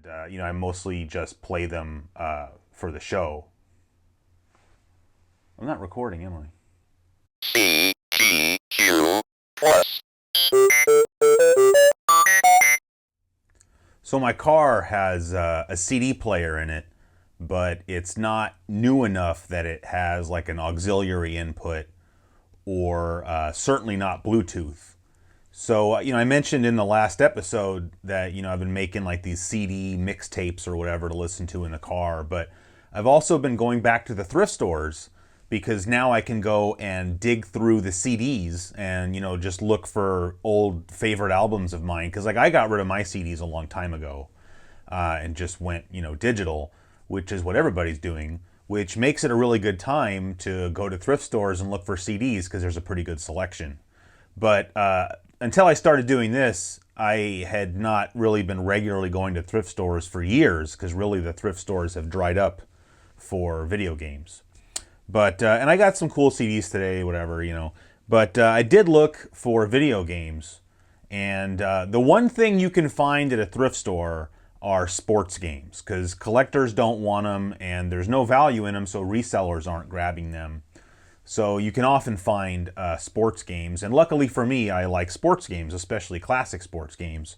I mostly just play them for the show. I'm not recording, am I? CGQ Plus. So my car has a CD player in it, but it's not new enough that it has like an auxiliary input, or certainly not Bluetooth. So, I mentioned in the last episode that, I've been making like these CD mixtapes or whatever to listen to in the car, but I've also been going back to the thrift stores because now I can go and dig through the CDs and, just look for old favorite albums of mine. Because, like, I got rid of my CDs a long time ago and just went, digital, which is what everybody's doing, which makes it a really good time to go to thrift stores and look for CDs because there's a pretty good selection. But until I started doing this, I had not really been regularly going to thrift stores for years because really the thrift stores have dried up for video games. But and I got some cool CDs today, whatever, But I did look for video games, and the one thing you can find at a thrift store are sports games because collectors don't want them, and there's no value in them, so resellers aren't grabbing them. So you can often find sports games, and luckily for me, I like sports games, especially classic sports games.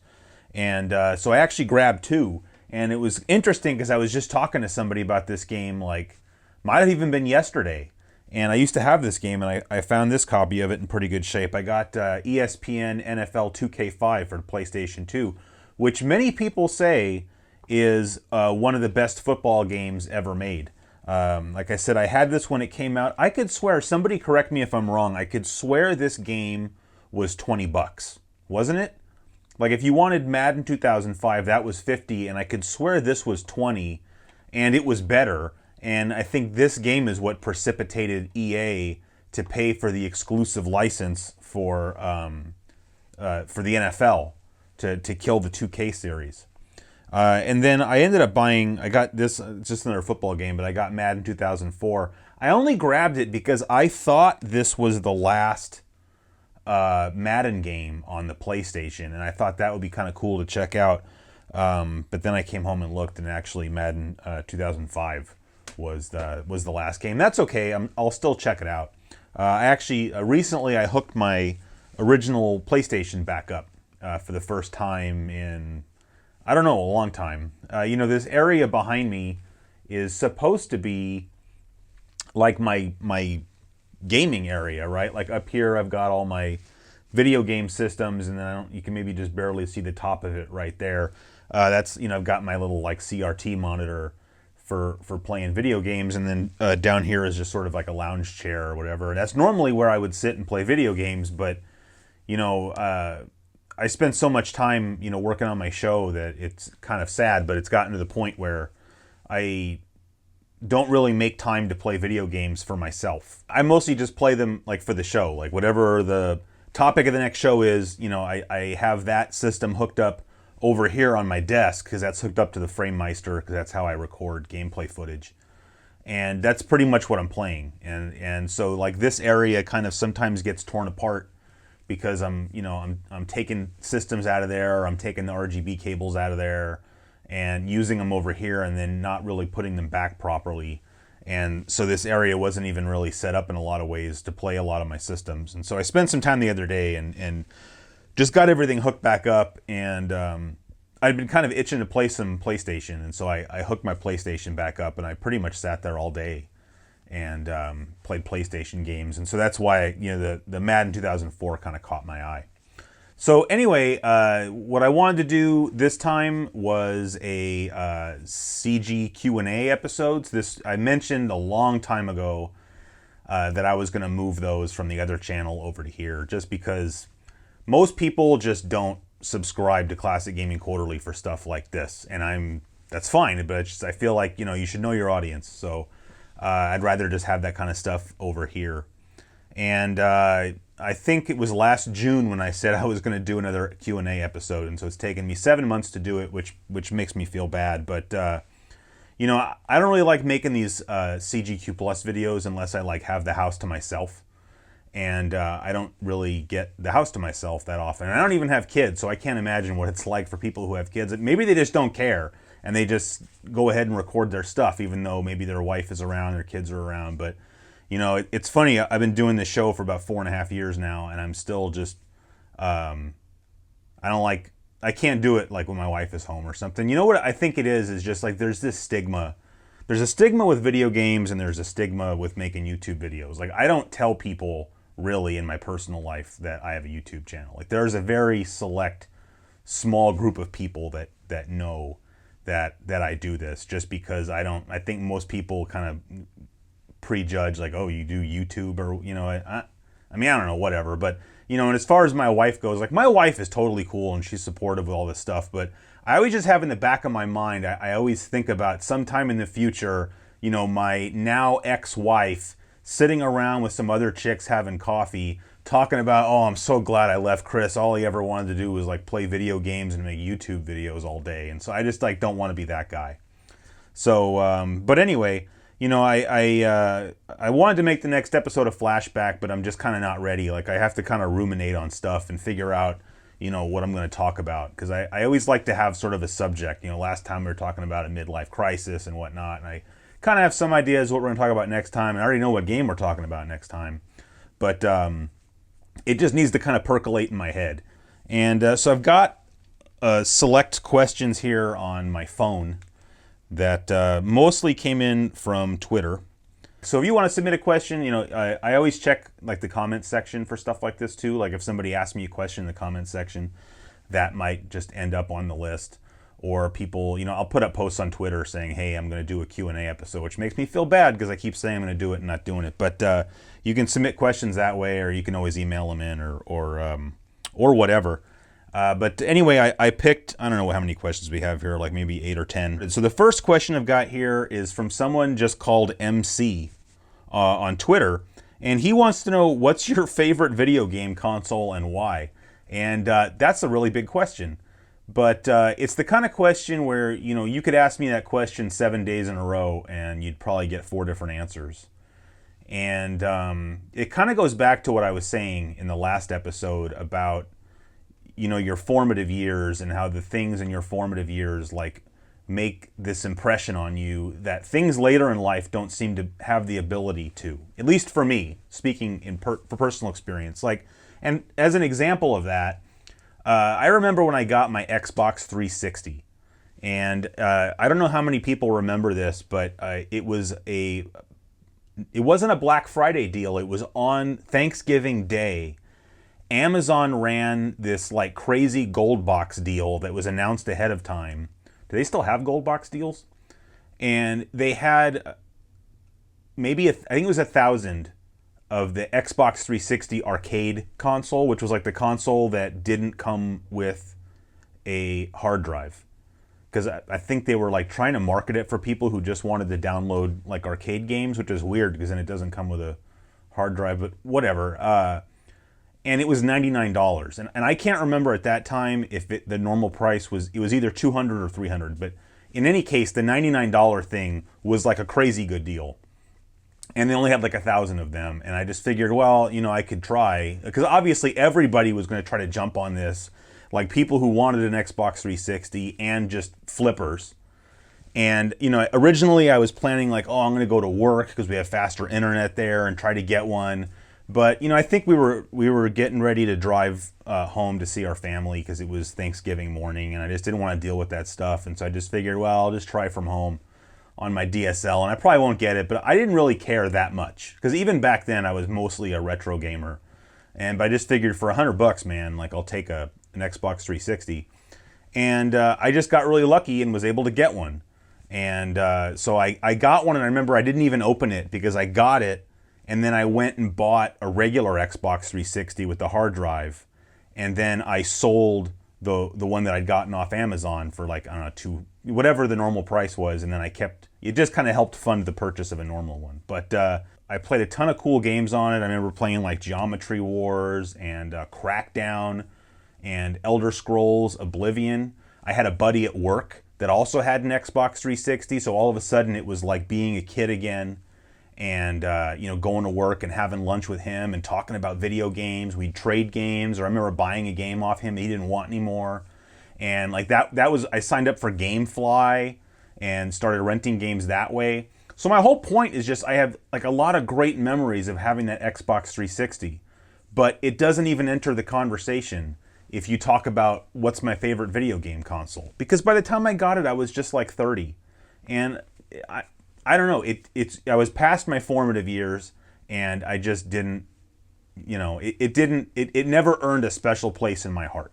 And so I actually grabbed two, and it was interesting because I was just talking to somebody about this game, like, might have even been yesterday. And I used to have this game, and I found this copy of it in pretty good shape. I got ESPN NFL 2K5 for the PlayStation 2, which many people say is one of the best football games ever made. Like I said, I had this when it came out. I could swear, somebody correct me if I'm wrong, I could swear this game was $20, wasn't it? Like if you wanted Madden 2005, that was 50, and I could swear this was 20, and it was better. And I think this game is what precipitated EA to pay for the exclusive license for the NFL to kill the 2K series. And then I ended up buying, I got this, it's just another football game, but I got Madden 2004. I only grabbed it because I thought this was the last Madden game on the PlayStation, and I thought that would be kind of cool to check out. But then I came home and looked, and actually Madden 2005 was the last game. That's okay. I'll still check it out. I actually recently I hooked my original PlayStation back up for the first time in, I don't know, a long time. This area behind me is supposed to be like my gaming area, right? Like up here, I've got all my video game systems, and then you can maybe just barely see the top of it right there. That's I've got my little like CRT monitor for playing video games, and then down here is just sort of like a lounge chair or whatever. That's normally where I would sit and play video games, but I spend so much time, working on my show that it's kind of sad, but it's gotten to the point where I don't really make time to play video games for myself. I mostly just play them like for the show, like whatever the topic of the next show is, I have that system hooked up over here on my desk because that's hooked up to the FrameMeister because that's how I record gameplay footage. And that's pretty much what I'm playing. And so like this area kind of sometimes gets torn apart because I'm taking systems out of there, or I'm taking the RGB cables out of there and using them over here and then not really putting them back properly. And so this area wasn't even really set up in a lot of ways to play a lot of my systems. And so I spent some time the other day and just got everything hooked back up, and I'd been kind of itching to play some PlayStation, and so I hooked my PlayStation back up, and I pretty much sat there all day and played PlayStation games, and so that's why the Madden 2004 kind of caught my eye. So anyway, what I wanted to do this time was a CGQ&A episodes. This I mentioned a long time ago that I was going to move those from the other channel over to here, just because most people just don't subscribe to Classic Gaming Quarterly for stuff like this, and that's fine, but I feel like you should know your audience, so I'd rather just have that kind of stuff over here. And I think it was last June when I said I was going to do another Q&A episode, and so it's taken me 7 months to do it, which makes me feel bad, but I don't really like making these CGQ Plus videos unless I like have the house to myself. And I don't really get the house to myself that often. And I don't even have kids, so I can't imagine what it's like for people who have kids. Maybe they just don't care, and they just go ahead and record their stuff, even though maybe their wife is around, their kids are around. But it's funny. I've been doing this show for about 4.5 years now, and I'm still just I can't do it like when my wife is home or something. You know what I think it is just like there's this stigma. There's a stigma with video games, and there's a stigma with making YouTube videos. Like, I don't tell people really in my personal life that I have a YouTube channel. Like, there's a very select, small group of people that know that I do this, just because I think most people kind of prejudge, like, oh, you do YouTube, or I mean, I don't know, whatever. But and as far as my wife goes, like, my wife is totally cool and she's supportive with all this stuff, but I always just have in the back of my mind, I always think about sometime in the future, my now ex-wife sitting around with some other chicks having coffee, talking about, oh, I'm so glad I left Chris. All he ever wanted to do was like play video games and make YouTube videos all day. And so I just like don't want to be that guy. So, but anyway, I wanted to make the next episode a flashback, but I'm just kind of not ready. Like, I have to kind of ruminate on stuff and figure out what I'm going to talk about, because I always like to have sort of a subject. Last time we were talking about a midlife crisis and whatnot, and I kind of have some ideas what we're going to talk about next time, and I already know what game we're talking about next time, but it just needs to kind of percolate in my head. And so I've got select questions here on my phone that mostly came in from Twitter. So if you want to submit a question, I always check like the comments section for stuff like this too. Like, if somebody asks me a question in the comments section, that might just end up on the list. Or people, I'll put up posts on Twitter saying, hey, I'm going to do a Q&A episode, which makes me feel bad because I keep saying I'm going to do it and not doing it. But you can submit questions that way, or you can always email them in, or whatever. But anyway, I picked, I don't know how many questions we have here, like maybe 8 or 10. So the first question I've got here is from someone just called MC on Twitter, and he wants to know, what's your favorite video game console and why? And that's a really big question. But it's the kind of question where, you could ask me that question 7 days in a row and you'd probably get 4 different answers. And it kind of goes back to what I was saying in the last episode about, your formative years, and how the things in your formative years like make this impression on you that things later in life don't seem to have the ability to. At least for me, speaking for personal experience. Like, and as an example of that, I remember when I got my Xbox 360, and I don't know how many people remember this, but it wasn't a Black Friday deal. It was on Thanksgiving Day. Amazon ran this like crazy gold box deal that was announced ahead of time. Do they still have gold box deals? And they had maybe I think it was 1,000 of the Xbox 360 arcade console, which was like the console that didn't come with a hard drive. Because I think they were like trying to market it for people who just wanted to download like arcade games, which is weird because then it doesn't come with a hard drive, but whatever. And it was $99. And I can't remember at that time if the normal price was either $200 or $300. But in any case, the $99 thing was like a crazy good deal. And they only had like 1,000 of them. And I just figured, well, I could try. Because obviously everybody was going to try to jump on this. Like people who wanted an Xbox 360 and just flippers. And, originally I was planning like, oh, I'm going to go to work because we have faster internet there and try to get one. But, I think we were getting ready to drive home to see our family because it was Thanksgiving morning, and I just didn't want to deal with that stuff. And so I just figured, well, I'll just try from home on my DSL, and I probably won't get it, but I didn't really care that much because even back then I was mostly a retro gamer. But I just figured for $100, man, like I'll take an Xbox 360. And I just got really lucky and was able to get one. And so I got one, and I remember I didn't even open it because I got it. And then I went and bought a regular Xbox 360 with the hard drive. And then I sold the one that I'd gotten off Amazon for like, I don't know, whatever the normal price was. And then it just kind of helped fund the purchase of a normal one. But I played a ton of cool games on it. I remember playing like Geometry Wars and Crackdown and Elder Scrolls Oblivion. I had a buddy at work that also had an Xbox 360. So all of a sudden it was like being a kid again. And, going to work and having lunch with him and talking about video games. We'd trade games, or I remember buying a game off him that he didn't want anymore. And like that was, I signed up for GameFly and started renting games that way. So my whole point is just I have like a lot of great memories of having that Xbox 360, but it doesn't even enter the conversation if you talk about what's my favorite video game console. Because by the time I got it, I was just like 30, and I don't know. I was past my formative years, and I just didn't, it never earned a special place in my heart.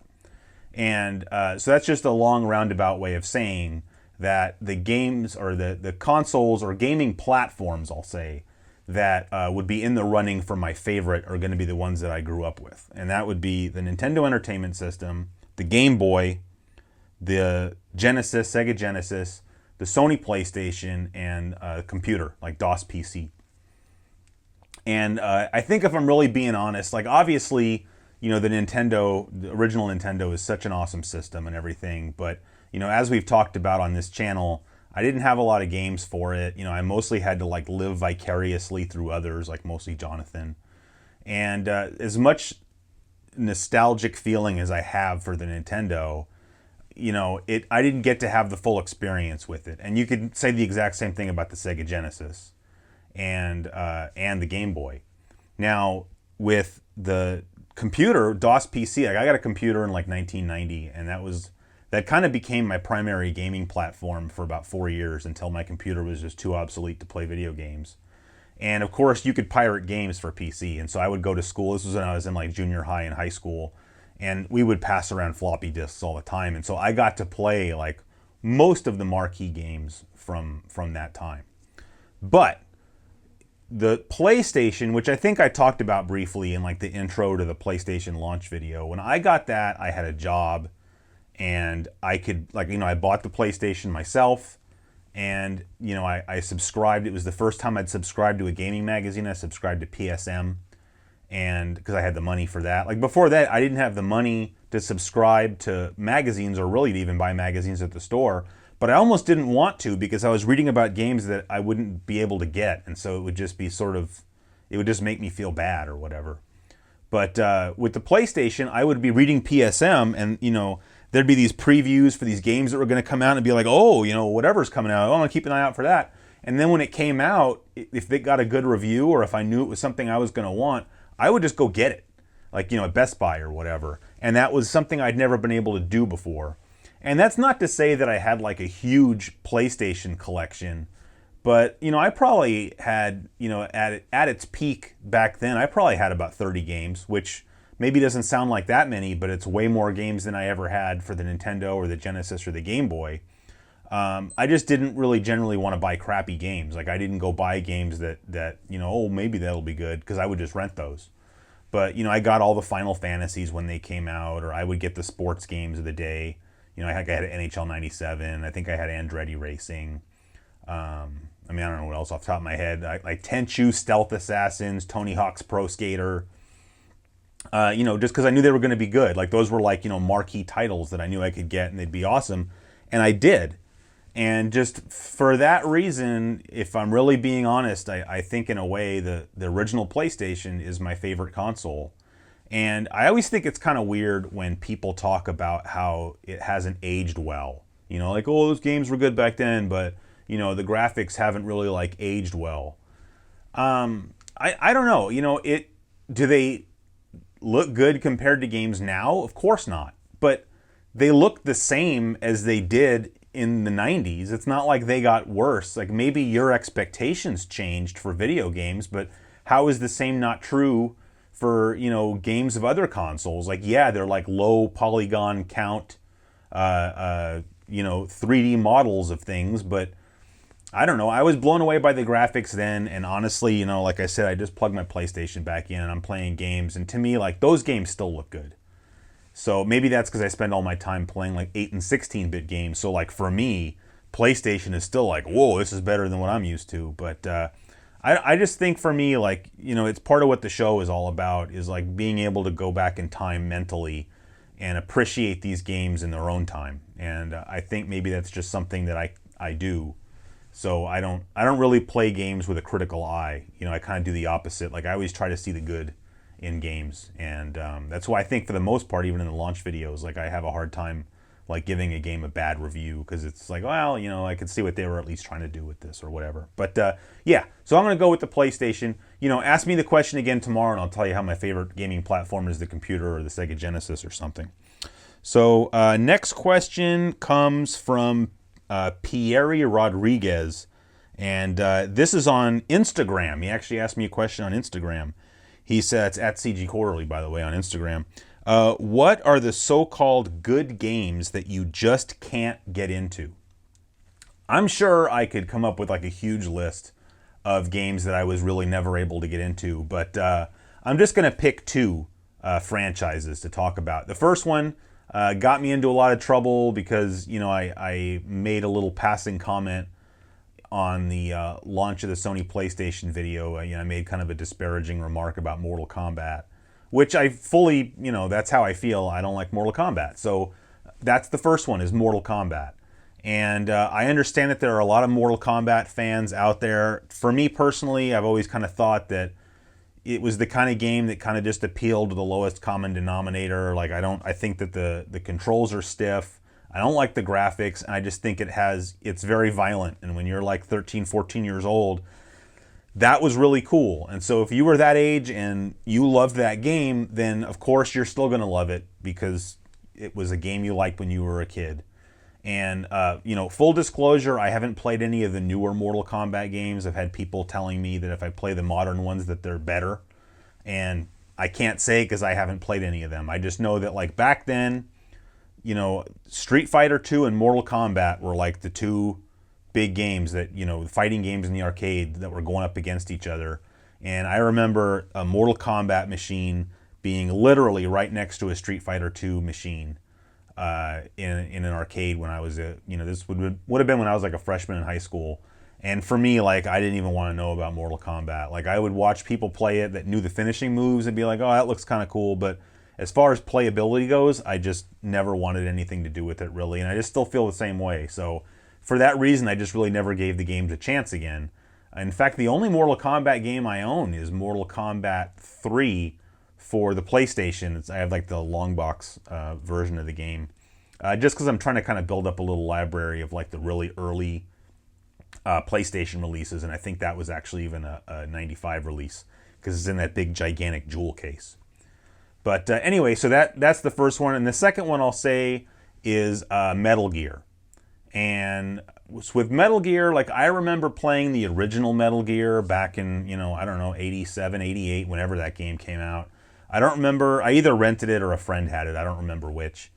And so that's just a long roundabout way of saying that the games or the consoles or gaming platforms, I'll say, that would be in the running for my favorite are going to be the ones that I grew up with. And that would be the Nintendo Entertainment System, the Game Boy, the Genesis, Sega Genesis, the Sony PlayStation, and computer, like DOS PC. And I think if I'm really being honest, like obviously, the original Nintendo is such an awesome system and everything, but as we've talked about on this channel, I didn't have a lot of games for it. I mostly had to like live vicariously through others, like mostly Jonathan. And as much nostalgic feeling as I have for the Nintendo, I didn't get to have the full experience with it. And you could say the exact same thing about the Sega Genesis and the Game Boy. Now, with the computer, DOS PC, like I got a computer in like 1990, and that kind of became my primary gaming platform for about 4 years until my computer was just too obsolete to play video games. And of course, you could pirate games for PC. And so I would go to school. This was when I was in like junior high and high school. And we would pass around floppy disks all the time. And so I got to play like most of the marquee games from that time. But the PlayStation, which I think I talked about briefly in like the intro to the PlayStation launch video, when I got that, I had a job. And I could, I bought the PlayStation myself, and, I subscribed. It was the first time I'd subscribed to a gaming magazine. I subscribed to PSM, and because I had the money for that. Like before that, I didn't have the money to subscribe to magazines or really to even buy magazines at the store. But I almost didn't want to because I was reading about games that I wouldn't be able to get. And so it would just be it would just make me feel bad or whatever. But with the PlayStation, I would be reading PSM and, there'd be these previews for these games that were going to come out and be like, oh, whatever's coming out. I'm going to keep an eye out for that. And then when it came out, if it got a good review or if I knew it was something I was going to want, I would just go get it, like, at Best Buy or whatever. And that was something I'd never been able to do before. And that's not to say that I had like a huge PlayStation collection, but, I probably had, at its peak back then, I probably had about 30 games, which maybe doesn't sound like that many, but it's way more games than I ever had for the Nintendo or the Genesis or the Game Boy. I just didn't really generally want to buy crappy games. Like I didn't go buy games that maybe that'll be good, because I would just rent those. But, I got all the Final Fantasies when they came out, or I would get the sports games of the day. I think I had NHL 97. I think I had Andretti Racing. I don't know what else off the top of my head. Like Tenchu, Stealth Assassins, Tony Hawk's Pro Skater. Just because I knew they were going to be good. Like those were like, marquee titles that I knew I could get and they'd be awesome. And I did. And just for that reason, if I'm really being honest, I think in a way the original PlayStation is my favorite console. And I always think it's kind of weird when people talk about how it hasn't aged well. Like, oh, those games were good back then, but, the graphics haven't really like aged well. I don't know. Do they look good compared to games now? Of course not. But they look the same as they did in the 90s. It's not like they got worse. Like maybe your expectations changed for video games, but how is the same not true for, games of other consoles? Like, yeah, they're like low polygon count, 3D models of things, but I don't know. I was blown away by the graphics then, and honestly, like I said, I just plugged my PlayStation back in and I'm playing games, and to me, like, those games still look good. So maybe that's because I spend all my time playing like 8 and 16-bit games. So like for me, PlayStation is still like, whoa, this is better than what I'm used to. But I just think for me, like, it's part of what the show is all about, is like being able to go back in time mentally and appreciate these games in their own time. And I think maybe that's just something that I do. So I don't really play games with a critical eye. I kind of do the opposite. Like I always try to see the good in games, and that's why I think for the most part, even in the launch videos, like I have a hard time like giving a game a bad review, because it's like, well, I could see what they were at least trying to do with this or whatever. But yeah, so I'm going to go with the PlayStation. Ask me the question again tomorrow and I'll tell you how my favorite gaming platform is, the computer or the Sega Genesis or something. So next question comes from Pierre Rodriguez. And this is on Instagram. He actually asked me a question on Instagram. He said, it's at CG Quarterly, by the way, on Instagram. What are the so-called good games that you just can't get into? I'm sure I could come up with like a huge list of games that I was really never able to get into, but I'm just going to pick two franchises to talk about. The first one got me into a lot of trouble because, I made a little passing comment on the launch of the Sony PlayStation video. I made kind of a disparaging remark about Mortal Kombat, which I fully, that's how I feel. I don't like Mortal Kombat. So that's the first one, is Mortal Kombat. And I understand that there are a lot of Mortal Kombat fans out there. For me personally, I've always kind of thought that it was the kind of game that kind of just appealed to the lowest common denominator. Like, I think that the controls are stiff. I don't like the graphics, and I just think it's very violent. And when you're like 13, 14 years old, that was really cool. And so if you were that age and you loved that game, then of course you're still going to love it because it was a game you liked when you were a kid. And, full disclosure, I haven't played any of the newer Mortal Kombat games. I've had people telling me that if I play the modern ones that they're better. And I can't say because I haven't played any of them. I just know that like back then, Street Fighter 2 and Mortal Kombat were like the two big games that, fighting games in the arcade that were going up against each other. And I remember a Mortal Kombat machine being literally right next to a Street Fighter 2 machine in an arcade when I was this would have been when I was like a freshman in high school. And for me, like, I didn't even want to know about Mortal Kombat. Like, I would watch people play it that knew the finishing moves and be like, oh, that looks kind of cool. But as far as playability goes, I just never wanted anything to do with it, really. And I just still feel the same way. So for that reason, I just really never gave the games a chance again. In fact, the only Mortal Kombat game I own is Mortal Kombat 3 for the PlayStation. I have like the long box version of the game. Just because I'm trying to kind of build up a little library of like the really early PlayStation releases. And I think that was actually even a 95 release because it's in that big gigantic jewel case. But anyway, so that's the first one. And the second one I'll say is Metal Gear. And with Metal Gear, like, I remember playing the original Metal Gear back in, 87, 88, whenever that game came out. I don't remember, I either rented it or a friend had it. I don't remember which.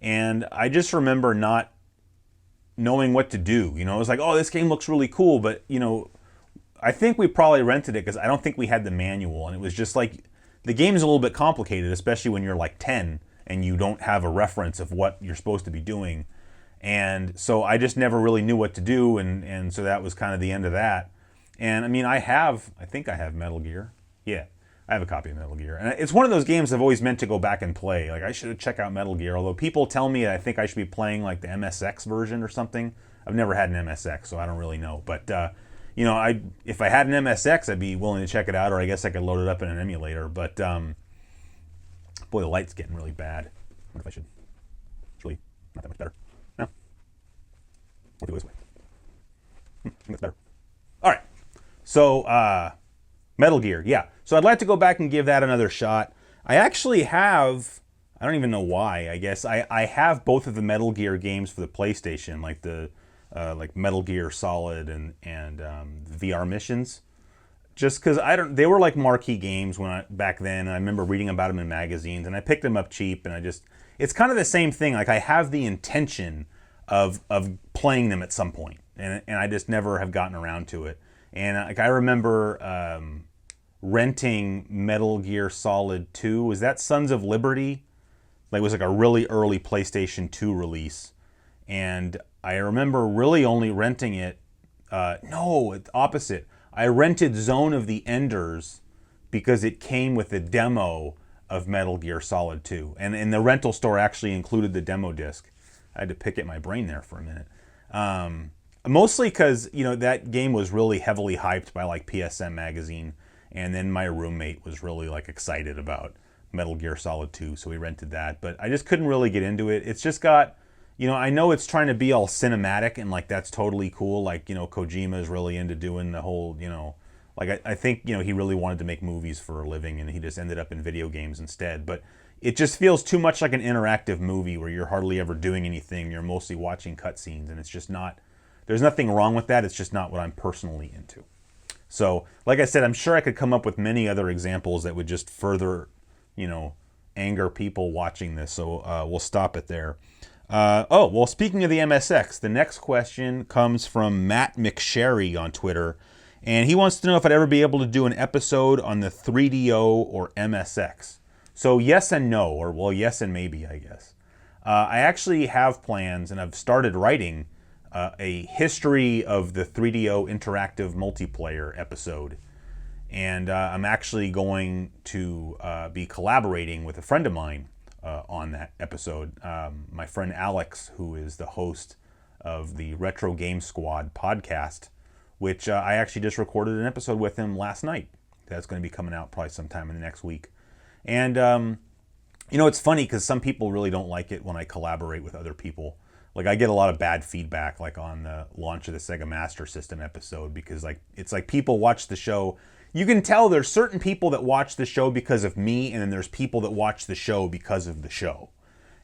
And I just remember not knowing what to do. It was like, oh, this game looks really cool. But, I think we probably rented it because I don't think we had the manual. And it was just like, the game's a little bit complicated, especially when you're like 10 and you don't have a reference of what you're supposed to be doing. And so I just never really knew what to do, and so that was kind of the end of that. And I mean, I think I have Metal Gear. Yeah, I have a copy of Metal Gear. And it's one of those games I've always meant to go back and play. Like, I should check out Metal Gear, although people tell me I think I should be playing like the MSX version or something. I've never had an MSX, so I don't really know. But if I had an MSX, I'd be willing to check it out, or I guess I could load it up in an emulator. But boy, the light's getting really bad. I wonder if I should. It's really not that much better. No. We'll do it this way. I think that's better. All right. So Metal Gear, yeah. So I'd like to go back and give that another shot. I actually have. I don't even know why. I guess I have both of the Metal Gear games for the PlayStation, like the. Like Metal Gear Solid and VR missions, just because they were like marquee games back then. And I remember reading about them in magazines, and I picked them up cheap. And it's kind of the same thing. Like, I have the intention of playing them at some point, and I just never have gotten around to it. And like, I remember renting Metal Gear Solid 2. Was that Sons of Liberty? Like, it was like a really early PlayStation 2 release, and I remember really only renting it. No, it's opposite. I rented Zone of the Enders because it came with a demo of Metal Gear Solid 2. And the rental store actually included the demo disc. I had to pick at my brain there for a minute. Mostly because, that game was really heavily hyped by like PSM magazine. And then my roommate was really like excited about Metal Gear Solid 2, so we rented that. But I just couldn't really get into it. It's just got... I know it's trying to be all cinematic and like that's totally cool. Like, Kojima is really into doing the whole, like I think, he really wanted to make movies for a living and he just ended up in video games instead. But it just feels too much like an interactive movie where you're hardly ever doing anything. You're mostly watching cutscenes and it's just not, there's nothing wrong with that. It's just not what I'm personally into. So, like I said, I'm sure I could come up with many other examples that would just further, anger people watching this. So we'll stop it there. Well, speaking of the MSX, the next question comes from Matt McSherry on Twitter. And he wants to know if I'd ever be able to do an episode on the 3DO or MSX. So yes and no, or well, yes and maybe, I guess. I actually have plans, and I've started writing a history of the 3DO interactive multiplayer episode. And I'm actually going to be collaborating with a friend of mine on that episode. My friend Alex, who is the host of the Retro Game Squad podcast, which I actually just recorded an episode with him last night. That's going to be coming out probably sometime in the next week. And, it's funny because some people really don't like it when I collaborate with other people. Like I get a lot of bad feedback like on the launch of the Sega Master System episode because like it's like people watch the show. You can tell there's certain people that watch the show because of me, and then there's people that watch the show because of the show.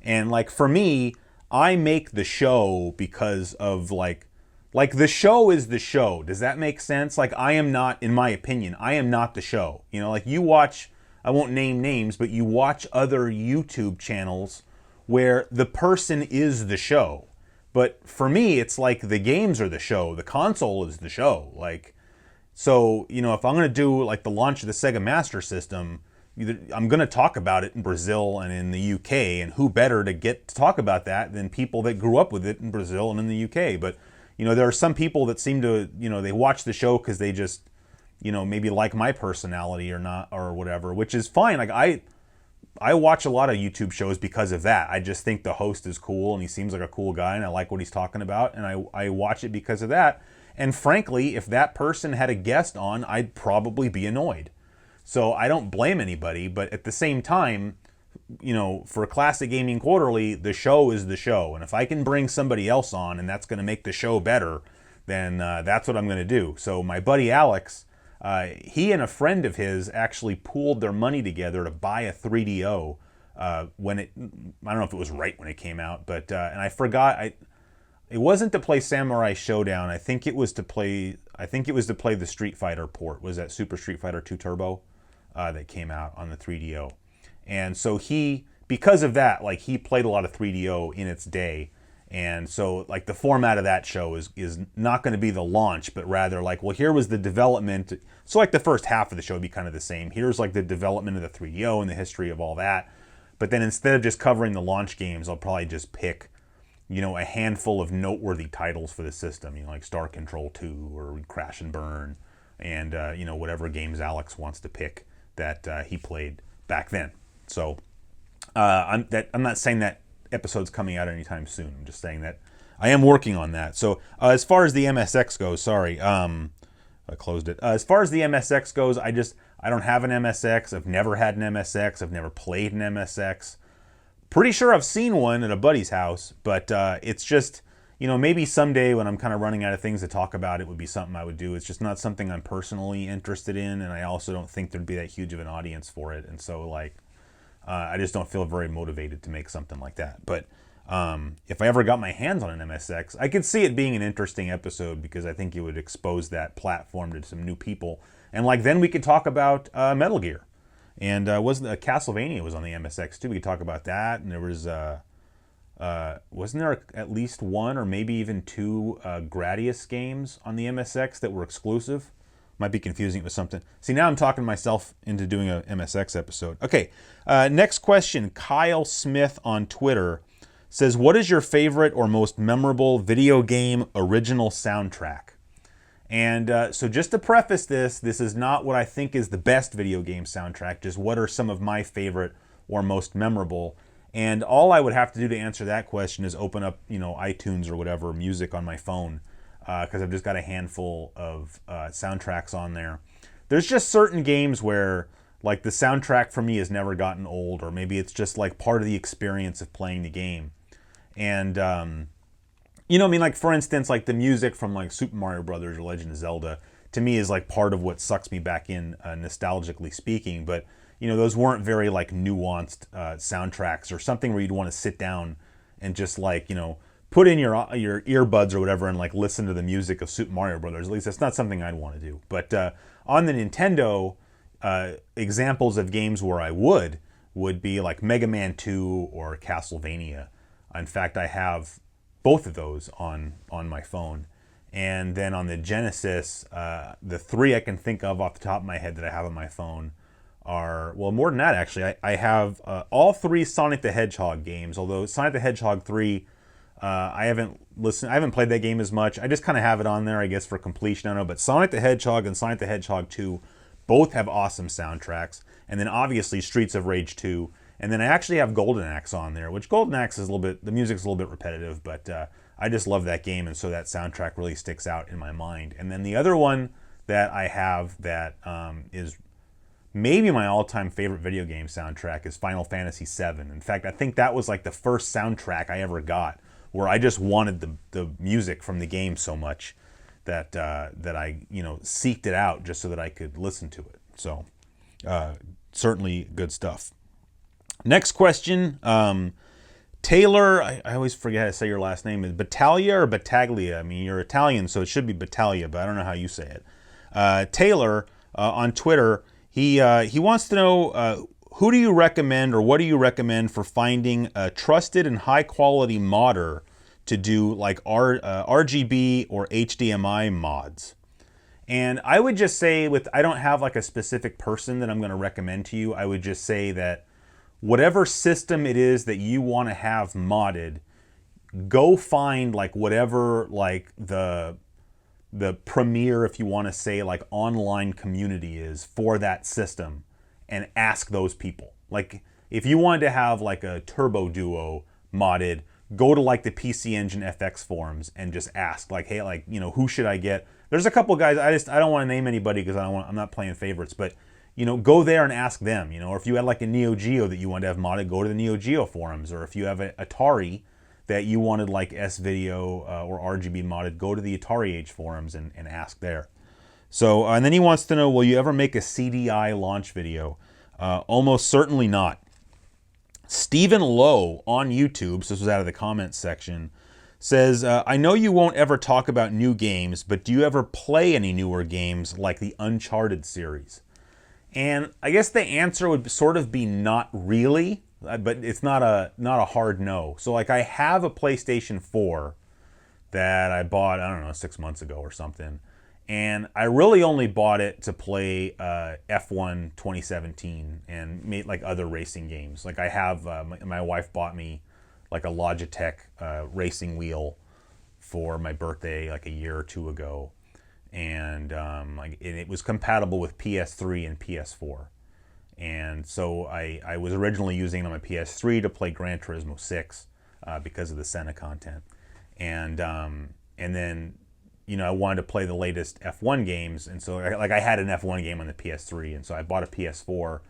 And like for me, I make the show because of like the show is the show. Does that make sense? Like I am not, in my opinion, I am not the show. Like you watch, I won't name names, but you watch other YouTube channels where the person is the show. But for me, it's like the games are the show. The console is the show. Like, so, if I'm going to do like the launch of the Sega Master System, I'm going to talk about it in Brazil and in the UK. And who better to get to talk about that than people that grew up with it in Brazil and in the UK. But, there are some people that seem to, they watch the show because they just, maybe like my personality or not or whatever, which is fine. Like I watch a lot of YouTube shows because of that. I just think the host is cool and he seems like a cool guy and I like what he's talking about and I watch it because of that. And frankly, if that person had a guest on, I'd probably be annoyed. So I don't blame anybody, but at the same time, for Classic Gaming Quarterly, the show is the show. And if I can bring somebody else on and that's going to make the show better, then that's what I'm going to do. So my buddy Alex, he and a friend of his actually pooled their money together to buy a 3DO when I don't know if it was right when it came out, but and I forgot, it wasn't to play Samurai Showdown. I think it was to play the Street Fighter port. Was that Super Street Fighter 2 Turbo that came out on the 3DO? And so because of that, like he played a lot of 3DO in its day. And so like the format of that show is not going to be the launch, but rather like, well, here was the development. So like the first half of the show would be kind of the same. Here's like the development of the 3DO and the history of all that. But then instead of just covering the launch games, I'll probably just pick, a handful of noteworthy titles for the system, like Star Control 2 or Crash and Burn and, whatever games Alex wants to pick that he played back then. So I'm not saying that episode's coming out anytime soon. I'm just saying that I am working on that. So as far as the MSX goes, sorry, I closed it. As far as the MSX goes, I don't have an MSX. I've never had an MSX. I've never played an MSX. Pretty sure I've seen one at a buddy's house, but it's just, maybe someday when I'm kind of running out of things to talk about, it would be something I would do. It's just not something I'm personally interested in, and I also don't think there'd be that huge of an audience for it. And so, like, I just don't feel very motivated to make something like that. But if I ever got my hands on an MSX, I could see it being an interesting episode because I think it would expose that platform to some new people. And like then we could talk about Metal Gear. And wasn't Castlevania was on the MSX too. We could talk about that. And there was wasn't there at least one or maybe even two Gradius games on the MSX that were exclusive? Might be confusing it with something. See, now I'm talking myself into doing a MSX episode. Okay, next question. Kyle Smith on Twitter says, what is your favorite or most memorable video game original soundtrack? And so just to preface this is not what I think is the best video game soundtrack, just what are some of my favorite or most memorable. And all I would have to do to answer that question is open up, iTunes or whatever, music on my phone, because I've just got a handful of soundtracks on there. There's just certain games where, like, the soundtrack for me has never gotten old, or maybe it's just like part of the experience of playing the game. And you know, I mean, like for instance, like the music from like Super Mario Brothers or Legend of Zelda, to me is like part of what sucks me back in, nostalgically speaking. But you know, those weren't very like nuanced soundtracks or something where you'd want to sit down and just like, you know, put in your earbuds or whatever and like listen to the music of Super Mario Brothers. At least that's not something I'd want to do. But on the Nintendo, examples of games where I would be like Mega Man 2 or Castlevania. In fact, I have both of those on my phone. And then on the Genesis, the three I can think of off the top of my head that I have on my phone are, well, more than that actually. I have all three Sonic the Hedgehog games, although Sonic the Hedgehog 3, I haven't played that game as much. I just kind of have it on there, I guess, for completion. I don't know, but Sonic the Hedgehog and Sonic the Hedgehog 2 both have awesome soundtracks. And then obviously Streets of Rage 2. And then I actually have Golden Axe on there, which Golden Axe is a little bit, the music's a little bit repetitive, but I just love that game, and so that soundtrack really sticks out in my mind. And then the other one that I have that is maybe my all-time favorite video game soundtrack is Final Fantasy VII. In fact, I think that was like the first soundtrack I ever got where I just wanted the music from the game so much that I, you know, seeked it out just so that I could listen to it. So certainly good stuff. Next question, Taylor, I always forget how to say your last name, is Battaglia or Battaglia? I mean, you're Italian, so it should be Battaglia, but I don't know how you say it. Taylor, on Twitter, he wants to know, who do you recommend or what do you recommend for finding a trusted and high-quality modder to do like RGB or HDMI mods? And I would just say, I don't have like a specific person that I'm going to recommend to you. I would just say that whatever system it is that you want to have modded, go find like whatever like the premier, if you want to say, like online community is for that system, and ask those people. Like if you wanted to have like a Turbo Duo modded, go to like the PC Engine FX forums and just ask like, hey, like, you know, who should I get? There's a couple guys, I don't want to name anybody because I'm not playing favorites, but you know, go there and ask them, you know, or if you had like a Neo Geo that you wanted to have modded, go to the Neo Geo forums, or if you have an Atari that you wanted like S-Video or RGB modded, go to the Atari Age forums and ask there. So, and then he wants to know, will you ever make a CDI launch video? Almost certainly not. Stephen Lowe on YouTube, so this was out of the comments section, says, I know you won't ever talk about new games, but do you ever play any newer games like the Uncharted series? And I guess the answer would sort of be not really, but it's not a hard no. So like I have a PlayStation 4 that I bought, I don't know, 6 months ago or something. And I really only bought it to play F1 2017 and made like other racing games. Like I have, my wife bought me like a Logitech racing wheel for my birthday like a year or two ago. And it was compatible with PS3 and PS4. And so I was originally using it on my PS3 to play Gran Turismo 6 because of the Senna content. And then, you know, I wanted to play the latest F1 games. And so I had an F1 game on the PS3. And so I bought a PS4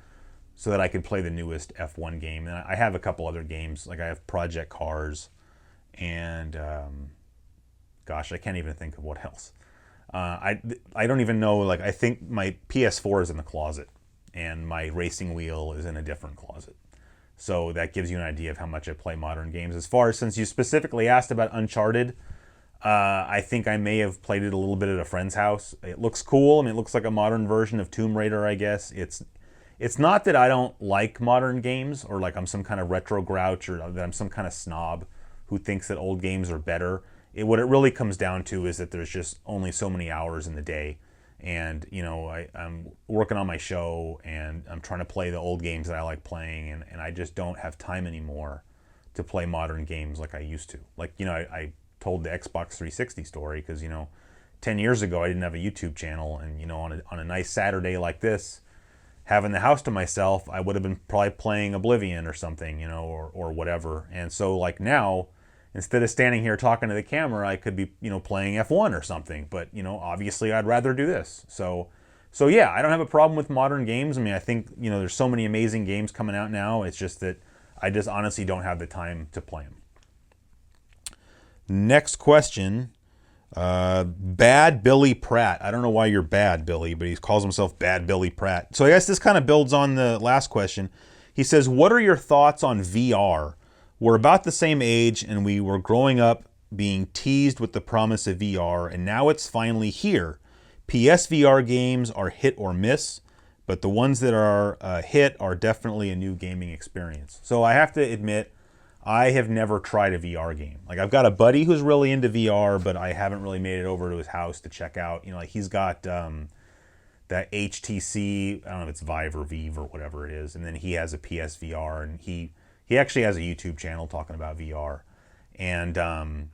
so that I could play the newest F1 game. And I have a couple other games. Like I have Project Cars and, gosh, I can't even think of what else. I don't even know, like I think my PS4 is in the closet and my racing wheel is in a different closet. So that gives you an idea of how much I play modern games. As far as, since you specifically asked about Uncharted, I think I may have played it a little bit at a friend's house. It looks cool. I mean, it looks like a modern version of Tomb Raider, I guess. It's not that I don't like modern games or like I'm some kind of retro grouch or that I'm some kind of snob who thinks that old games are better. What it really comes down to is that there's just only so many hours in the day. And, you know, I'm working on my show and I'm trying to play the old games that I like playing. And I just don't have time anymore to play modern games like I used to. Like, you know, I told the Xbox 360 story because, you know, 10 years ago I didn't have a YouTube channel. And, you know, on a nice Saturday like this, having the house to myself, I would have been probably playing Oblivion or something, you know, or whatever. And so like now, instead of standing here talking to the camera, I could be, you know, playing F1 or something. But, you know, obviously I'd rather do this. So yeah, I don't have a problem with modern games. I mean, I think, you know, there's so many amazing games coming out now. It's just that I just honestly don't have the time to play them. Next question. Bad Billy Pratt. I don't know why you're bad, Billy, but he calls himself Bad Billy Pratt. So I guess this kind of builds on the last question. He says, what are your thoughts on VR? We're about the same age and we were growing up being teased with the promise of VR, and now it's finally here. PSVR games are hit or miss, but the ones that are hit are definitely a new gaming experience. So I have to admit, I have never tried a VR game. Like, I've got a buddy who's really into VR, but I haven't really made it over to his house to check out. You know, like he's got that HTC, I don't know if it's Vive or Vive or whatever it is, and then he has a PSVR, and he actually has a YouTube channel talking about VR, and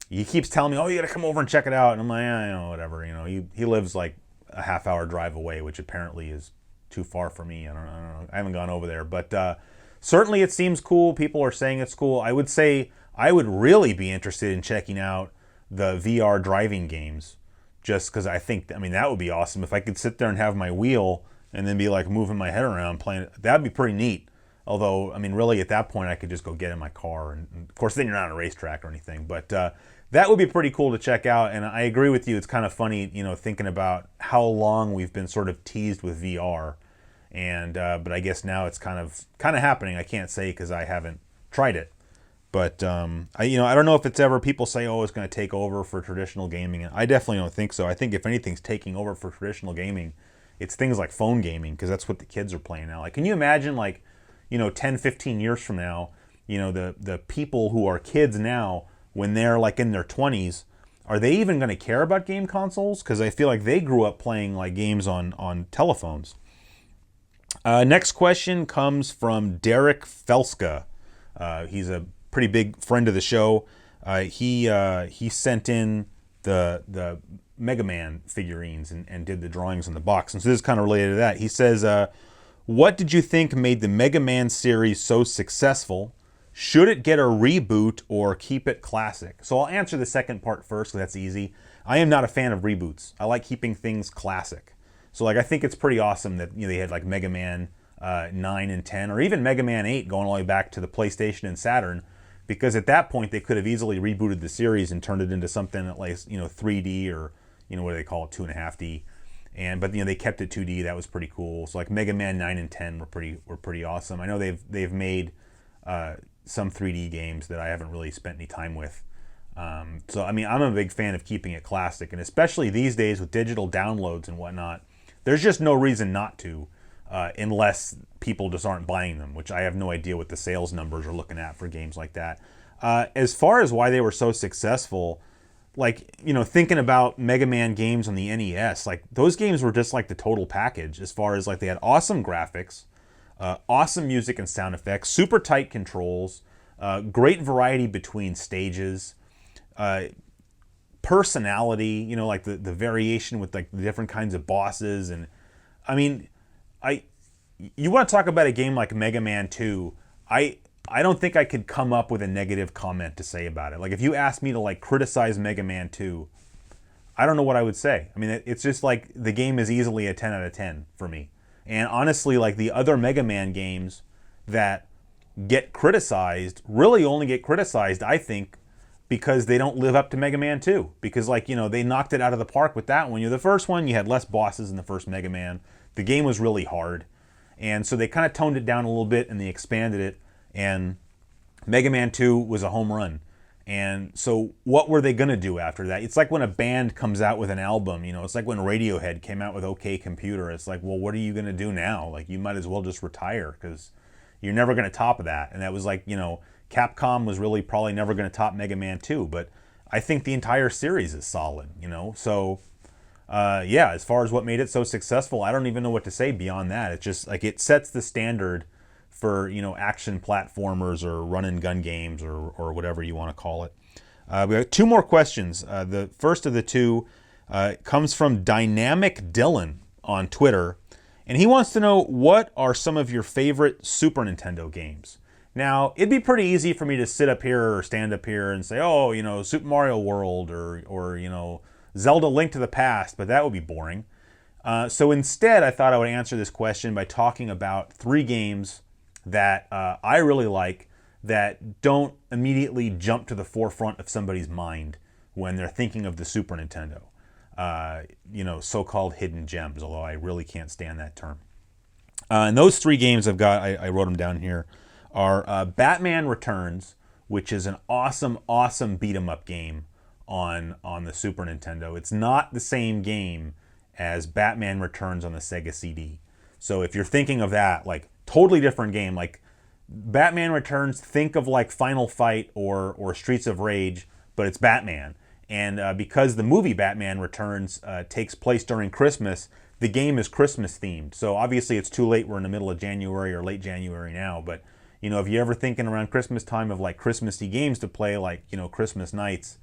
he keeps telling me, "Oh, you got to come over and check it out," and I'm like, "Yeah, you know, whatever." You know, he lives like a half-hour drive away, which apparently is too far for me. I don't know. I haven't gone over there, but certainly it seems cool. People are saying it's cool. I would say I would really be interested in checking out the VR driving games, just because I mean, that would be awesome if I could sit there and have my wheel and then be like moving my head around playing. That'd be pretty neat. Although, I mean, really at that point I could just go get in my car, and of course then you're not on a racetrack or anything, but that would be pretty cool to check out. And I agree with you. It's kind of funny, you know, thinking about how long we've been sort of teased with VR, and but I guess now it's kind of happening. I can't say because I haven't tried it, but I don't know if it's ever, people say, oh, it's going to take over for traditional gaming. I definitely don't think so. I think if anything's taking over for traditional gaming, it's things like phone gaming, because that's what the kids are playing now. Like, can you imagine, like, 10, 15 years from now, the people who are kids now, when they're like in their 20s, are they even going to care about game consoles? Because I feel like they grew up playing like games on telephones. Next question comes from Derek Felska. He's a pretty big friend of the show. He sent in the Mega Man figurines and did the drawings on the box. And so this is kind of related to that. He says, what did you think made the Mega Man series so successful? Should it get a reboot or keep it classic? So I'll answer the second part first, because that's easy. I am not a fan of reboots. I like keeping things classic. So like, I think it's pretty awesome that they had like Mega Man 9 and 10, or even Mega Man 8 going all the way back to the PlayStation and Saturn, because at that point they could have easily rebooted the series and turned it into something that, like, 3D, or what do they call it, 2.5D. But they kept it 2D. That was pretty cool. So like Mega Man 9 and 10 were pretty awesome. I know they've made some 3D games that I haven't really spent any time with. So I mean, I'm a big fan of keeping it classic, and especially these days with digital downloads and whatnot, there's just no reason not to, unless people just aren't buying them, which I have no idea what the sales numbers are looking at for games like that. As far as why they were so successful, like, thinking about Mega Man games on the NES, like, those games were just like the total package, as far as like, they had awesome graphics, awesome music and sound effects, super tight controls, great variety between stages, personality, like the variation with like the different kinds of bosses. And I mean, you want to talk about a game like Mega Man 2, I don't think I could come up with a negative comment to say about it. Like, if you asked me to like criticize Mega Man 2, I don't know what I would say. I mean, it's just like, the game is easily a 10 out of 10 for me. And honestly, like, the other Mega Man games that get criticized really only get criticized, I think, because they don't live up to Mega Man 2. Because, like, they knocked it out of the park with that one. The first one, you had less bosses in the first Mega Man. The game was really hard. And so they kind of toned it down a little bit, and they expanded it. And Mega Man 2 was a home run. And so what were they going to do after that? It's like when a band comes out with an album, it's like when Radiohead came out with OK Computer. It's like, well, what are you going to do now? Like, you might as well just retire, because you're never going to top that. And that was like, Capcom was really probably never going to top Mega Man 2. But I think the entire series is solid, So, yeah, as far as what made it so successful, I don't even know what to say beyond that. It's just like, it sets the standard for action platformers or run and gun games, or whatever you want to call it. We have two more questions. The first of the two comes from Dynamic Dylan on Twitter, and he wants to know, what are some of your favorite Super Nintendo games? Now, it'd be pretty easy for me to sit up here or stand up here and say, oh, Super Mario World or Zelda Link to the Past, but that would be boring. So instead, I thought I would answer this question by talking about 3 games that I really like, that don't immediately jump to the forefront of somebody's mind when they're thinking of the Super Nintendo. So-called hidden gems, although I really can't stand that term. And those three games I've got, I wrote them down here, are Batman Returns, which is an awesome, awesome beat-em-up game on the Super Nintendo. It's not the same game as Batman Returns on the Sega CD. So if you're thinking of that, like, totally different game, like Batman Returns, think of like Final Fight or Streets of Rage, but it's Batman. And because the movie Batman Returns takes place during Christmas, the game is Christmas themed. So obviously it's too late. We're in the middle of January or late January now. But, if you're ever thinking around Christmas time of like Christmassy games to play, like, Christmas nights,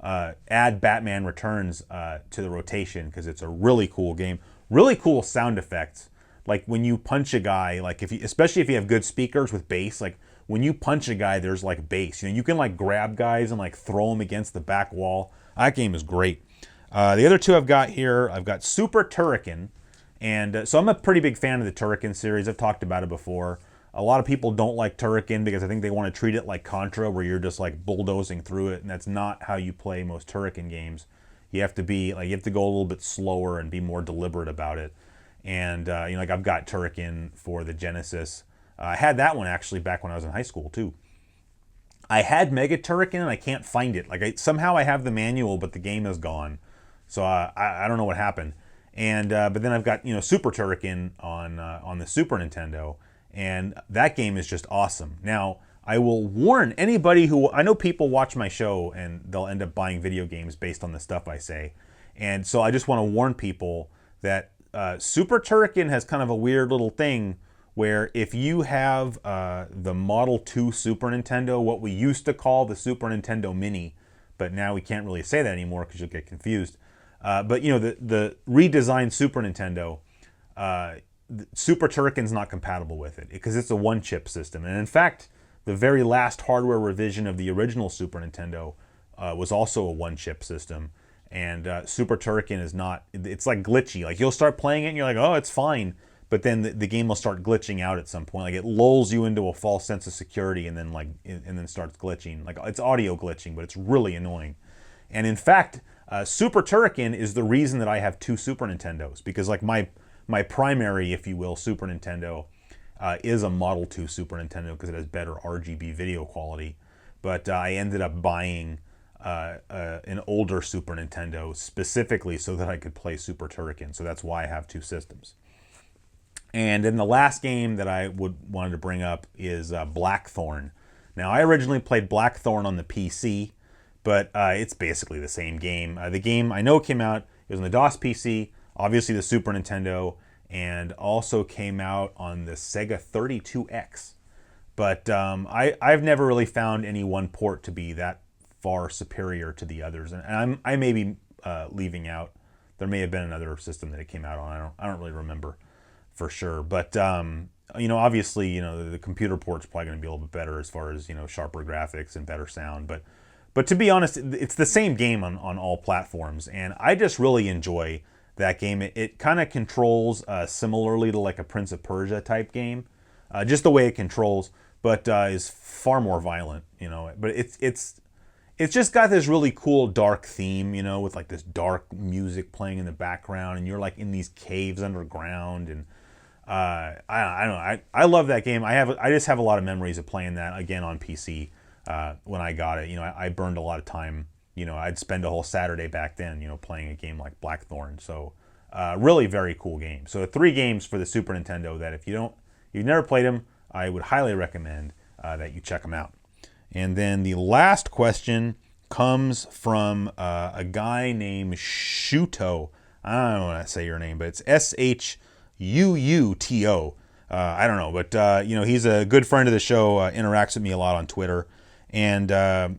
add Batman Returns to the rotation because it's a really cool game. Really cool sound effects. Like when you punch a guy, like especially if you have good speakers with bass, like when you punch a guy, there's like bass. You can like grab guys and like throw them against the back wall. That game is great. The other two I've got here, I've got Super Turrican. And so I'm a pretty big fan of the Turrican series. I've talked about it before. A lot of people don't like Turrican because I think they want to treat it like Contra, where you're just like bulldozing through it, and that's not how you play most Turrican games. You have to go a little bit slower and be more deliberate about it. And like I've got Turrican for the Genesis. I had that one actually back when I was in high school too. I had Mega Turrican and I can't find it. Like somehow I have the manual, but the game is gone. So I don't know what happened. And but then I've got Super Turrican on the Super Nintendo, and that game is just awesome. Now I will warn anybody I know people watch my show and they'll end up buying video games based on the stuff I say, and so I just want to warn people that Super Turrican has kind of a weird little thing where if you have the Model 2 Super Nintendo, what we used to call the Super Nintendo Mini, but now we can't really say that anymore because you'll get confused. But the redesigned Super Nintendo, Super Turrican's not compatible with it because it's a one-chip system. And in fact, the very last hardware revision of the original Super Nintendo was also a one-chip system. And Super Turrican is not, it's like glitchy. Like you'll start playing it and you're like, oh, it's fine. But then the game will start glitching out at some point. Like it lulls you into a false sense of security and then starts glitching. Like it's audio glitching, but it's really annoying. And in fact, Super Turrican is the reason that I have two Super Nintendos, because like my primary, if you will, Super Nintendo is a Model 2 Super Nintendo because it has better RGB video quality. But I ended up buying an older Super Nintendo specifically so that I could play Super Turrican. So that's why I have two systems. And then the last game that I wanted to bring up is Blackthorn. Now I originally played Blackthorn on the PC, but it's basically the same game. The game I know came out, it was on the DOS PC, obviously the Super Nintendo, and also came out on the Sega 32X. But I've never really found any one port to be that far superior to the others. And I may be leaving out, there may have been another system that it came out on. I don't really remember for sure. But obviously, the computer port's probably going to be a little bit better as far as, sharper graphics and better sound. But to be honest, it's the same game on all platforms, and I just really enjoy that game. It kind of controls similarly to like a Prince of Persia type game, just the way it controls, but is far more violent. But it's just got this really cool dark theme, with like this dark music playing in the background, and you're like in these caves underground, and I don't know. I love that game. I just have a lot of memories of playing that again on PC. When I got it, I burned a lot of time. I'd spend a whole Saturday back then, playing a game like Blackthorn. So, really very cool game. So, 3 games for the Super Nintendo that if you've never played them, I would highly recommend that you check them out. And then the last question comes from a guy named Shuto. I don't know how to say your name, but it's SHUUTO. I don't know, but he's a good friend of the show. Interacts with me a lot on Twitter and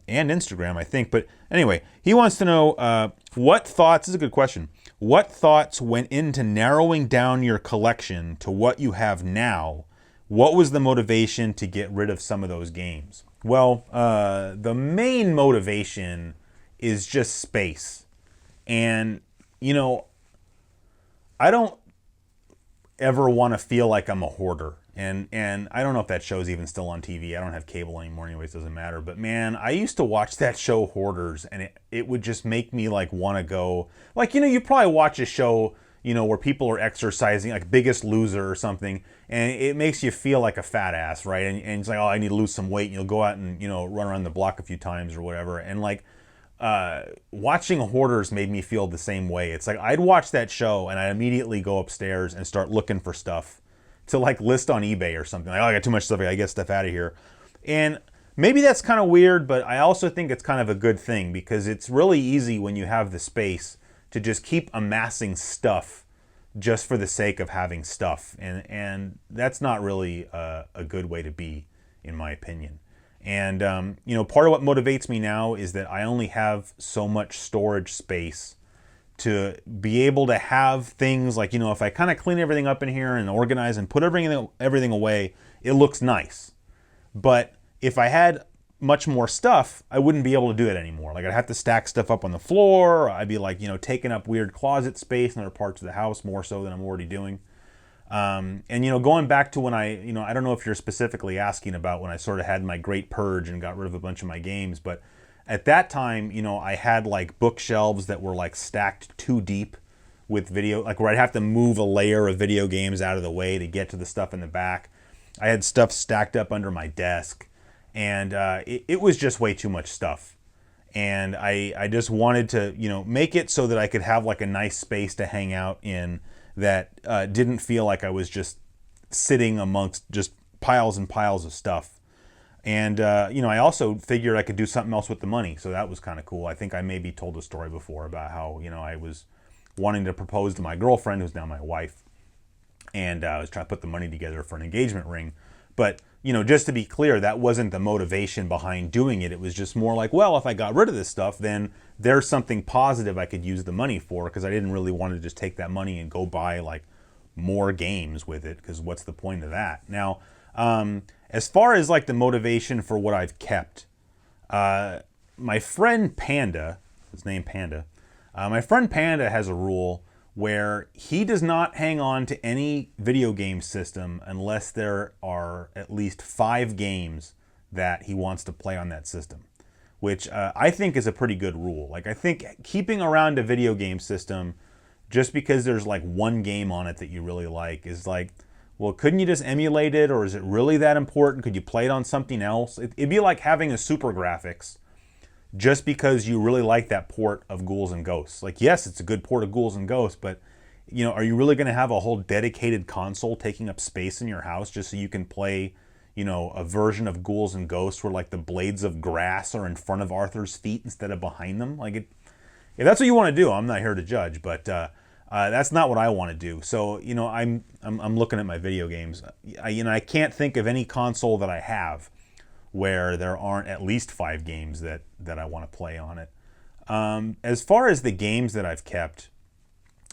Instagram, I think. But anyway, he wants to know what thoughts. This is a good question. What thoughts went into narrowing down your collection to what you have now? What was the motivation to get rid of some of those games? Well, the main motivation is just space, and I don't ever want to feel like I'm a hoarder. And I don't know if that show's even still on TV. I don't have cable anymore anyways, doesn't matter. But man, I used to watch that show Hoarders, and it would just make me like want to go, like, you probably watch a show, where people are exercising, like Biggest Loser or something, and it makes you feel like a fat ass, right? And it's like, oh, I need to lose some weight, and you'll go out and, run around the block a few times or whatever. And like, watching Hoarders made me feel the same way. It's like I'd watch that show and I'd immediately go upstairs and start looking for stuff to like list on eBay or something. Like, oh, I got too much stuff, I gotta get stuff out of here. And maybe that's kind of weird, but I also think it's kind of a good thing, because it's really easy when you have the space to just keep amassing stuff just for the sake of having stuff. And that's not really a good way to be, in my opinion. And, part of what motivates me now is that I only have so much storage space to be able to have things like, if I kind of clean everything up in here and organize and put everything away, it looks nice. But if I had much more stuff, I wouldn't be able to do it anymore. Like, I'd have to stack stuff up on the floor. I'd be like, taking up weird closet space in other parts of the house more so than I'm already doing. And, going back to when I don't know if you're specifically asking about when I sort of had my great purge and got rid of a bunch of my games, but at that time, I had like bookshelves that were like stacked too deep with video, like where I'd have to move a layer of video games out of the way to get to the stuff in the back. I had stuff stacked up under my desk, and it was just way too much stuff. And I just wanted to, make it so that I could have like a nice space to hang out in that didn't feel like I was just sitting amongst just piles and piles of stuff. And, I also figured I could do something else with the money. So that was kind of cool. I think I maybe told a story before about how, I was wanting to propose to my girlfriend, who's now my wife. And I was trying to put the money together for an engagement ring. But, just to be clear, that wasn't the motivation behind doing it. It was just more like, well, if I got rid of this stuff, then there's something positive I could use the money for, because I didn't really want to just take that money and go buy like more games with it, because what's the point of that? Now, as far as like the motivation for what I've kept, my friend Panda, his name Panda, my friend Panda has a rule where he does not hang on to any video game system unless there are at least 5 games that he wants to play on that system, which I think is a pretty good rule. Like, I think keeping around a video game system just because there's like one game on it that you really like is like, well, couldn't you just emulate it, or is it really that important? Could you play it on something else? It'd be like having a Super Graphics just because you really like that port of Ghouls and Ghosts. Like, yes, it's a good port of Ghouls and Ghosts, but, are you really going to have a whole dedicated console taking up space in your house just so you can play, a version of Ghouls and Ghosts where like the blades of grass are in front of Arthur's feet instead of behind them? Like, if that's what you want to do, I'm not here to judge, but that's not what I want to do. So, I'm looking at my video games. I can't think of any console that I have where there aren't at least 5 games that I want to play on it. As far as the games that I've kept,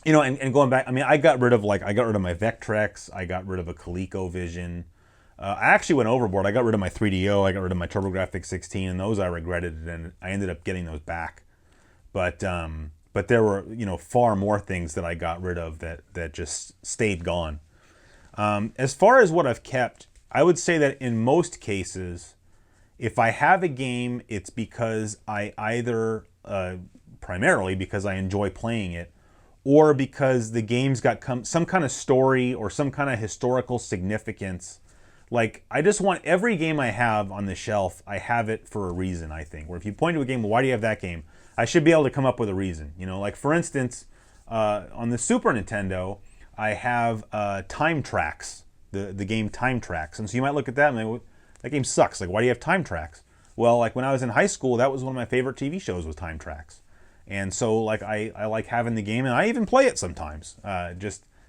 and going back, I got rid of my Vectrex, I got rid of a ColecoVision. I actually went overboard. I got rid of my 3DO, I got rid of my TurboGrafx 16, and those I regretted, and I ended up getting those back. But there were, far more things that I got rid of that just stayed gone. As far as what I've kept, I would say that in most cases, if I have a game, it's because I either, primarily because I enjoy playing it, or because the game's got some kind of story or some kind of historical significance. Like, I just want every game I have on the shelf, I have it for a reason, I think. Where if you point to a game, well, why do you have that game? I should be able to come up with a reason. Like, for instance, on the Super Nintendo, I have Time Tracks, the game Time Tracks. And so you might look at that and think, that game sucks. Like, why do you have Time Tracks? Well, like when I was in high school, that was one of my favorite TV shows was Time Tracks. And so like I like having the game, and I even play it sometimes. And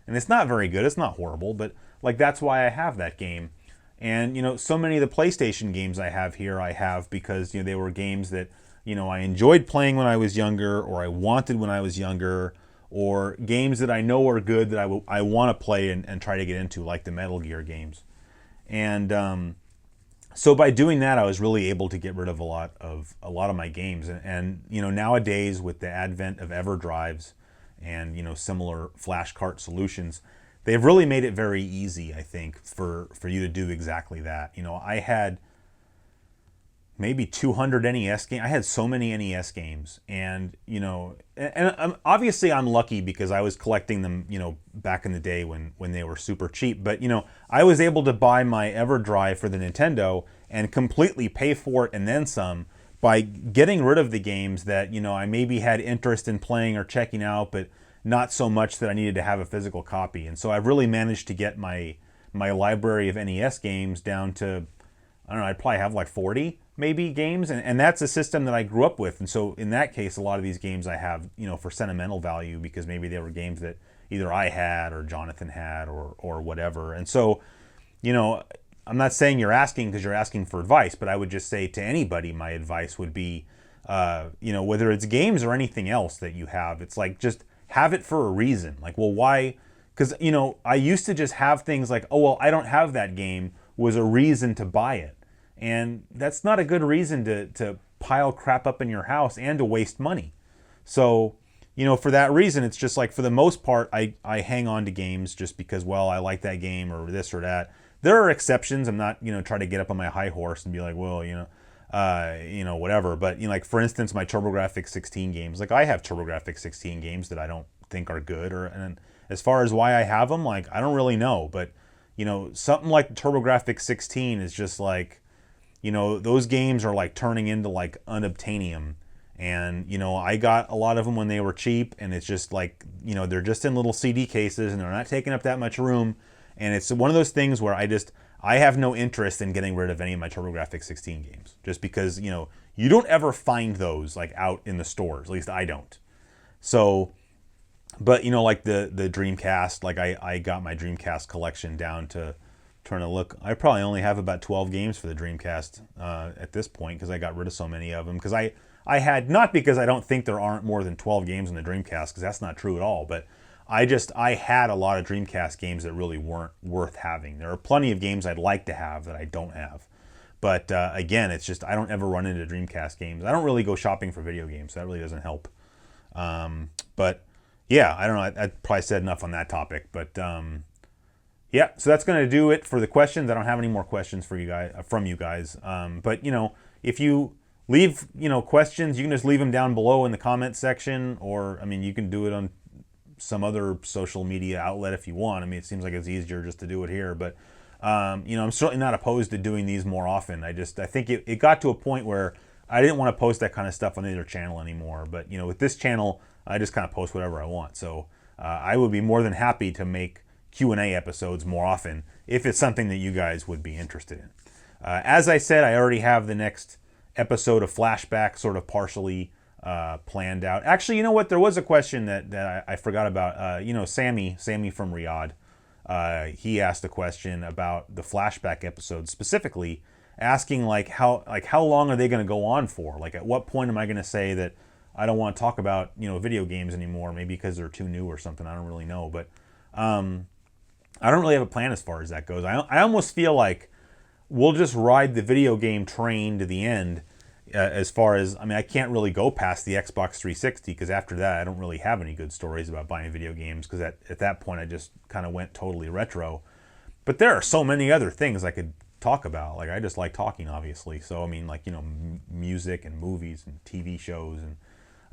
it's not very good. It's not horrible, but like that's why I have that game. And so many of the PlayStation games I have here, I have because they were games that I enjoyed playing when I was younger, or I wanted when I was younger, or games that I know are good that I want to play and try to get into, like the Metal Gear games. And so by doing that, I was really able to get rid of a lot of my games. And nowadays with the advent of EverDrives and similar flash cart solutions, they've really made it very easy, I think, for you to do exactly that. I had maybe 200 NES games. I had so many NES games, and obviously I'm lucky because I was collecting them, back in the day when they were super cheap. But I was able to buy my EverDrive for the Nintendo and completely pay for it and then some by getting rid of the games that I maybe had interest in playing or checking out, but not so much that I needed to have a physical copy. And so I've really managed to get my library of NES games down to, I don't know, I'd probably have like 40 maybe games, and that's a system that I grew up with. And so in that case, a lot of these games I have, for sentimental value because maybe they were games that either I had or Jonathan had or whatever. And so, I'm not saying you're asking because you're asking for advice, but I would just say to anybody, my advice would be, whether it's games or anything else that you have, it's like just have it for a reason. Like, well, why? Because, I used to just have things like, oh, well, I don't have that game was a reason to buy it. And that's not a good reason to pile crap up in your house and to waste money. So, for that reason, it's just like for the most part, I hang on to games just because, well, I like that game or this or that. There are exceptions. I'm not, trying to get up on my high horse and be like, well, whatever. But, like, for instance, my TurboGrafx 16 games, like I have TurboGrafx 16 games that I don't think are good. And as far as why I have them, like, I don't really know. But, something like the TurboGrafx 16 is just like, those games are like turning into like unobtainium. And, I got a lot of them when they were cheap, and it's just like, they're just in little CD cases and they're not taking up that much room. And it's one of those things where I have no interest in getting rid of any of my TurboGrafx 16 games just because, you don't ever find those like out in the stores. At least I don't. So, but, like the Dreamcast, like I got my Dreamcast collection down to, trying to look, I probably only have about 12 games for the Dreamcast at this point because I got rid of so many of them. Because I had, not because I don't think there aren't more than 12 games in the Dreamcast, because that's not true at all, but I had a lot of Dreamcast games that really weren't worth having. There are plenty of games I'd like to have that I don't have. But again, it's just, I don't ever run into Dreamcast games. I don't really go shopping for video games. So that really doesn't help. But yeah, I don't know. I probably said enough on that topic, but yeah, so that's going to do it for the questions. I don't have any more questions for you guys from you guys. But if you leave questions, you can just leave them down below in the comment section, or you can do it on some other social media outlet if you want. It seems like it's easier just to do it here, but I'm certainly not opposed to doing these more often. I think it got to a point where I didn't want to post that kind of stuff on either channel anymore. But with this channel, I just kind of post whatever I want. So I would be more than happy to make Q&A episodes more often if it's something that you guys would be interested in. As I said, I already have the next episode of Flashback sort of partially planned out. Actually, you know what? There was a question that I forgot about. Sammy from Riyadh, he asked a question about the Flashback episode, specifically asking how long are they going to go on for? Like, at what point am I going to say that I don't want to talk about video games anymore? Maybe because they're too new or something. I don't really know, but I don't really have a plan as far as that goes. I almost feel like we'll just ride the video game train to the end. As far as, I can't really go past the Xbox 360 because after that I don't really have any good stories about buying video games because at that point I just kind of went totally retro. But there are so many other things I could talk about. Like, I just like talking, obviously. So music and movies and TV shows,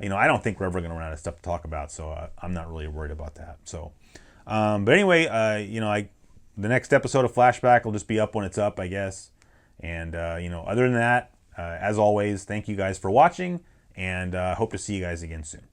and I don't think we're ever going to run out of stuff to talk about. So I'm not really worried about that. So, but anyway, the next episode of Flashback will just be up when it's up, I guess. And other than that. As always, thank you guys for watching, and hope to see you guys again soon.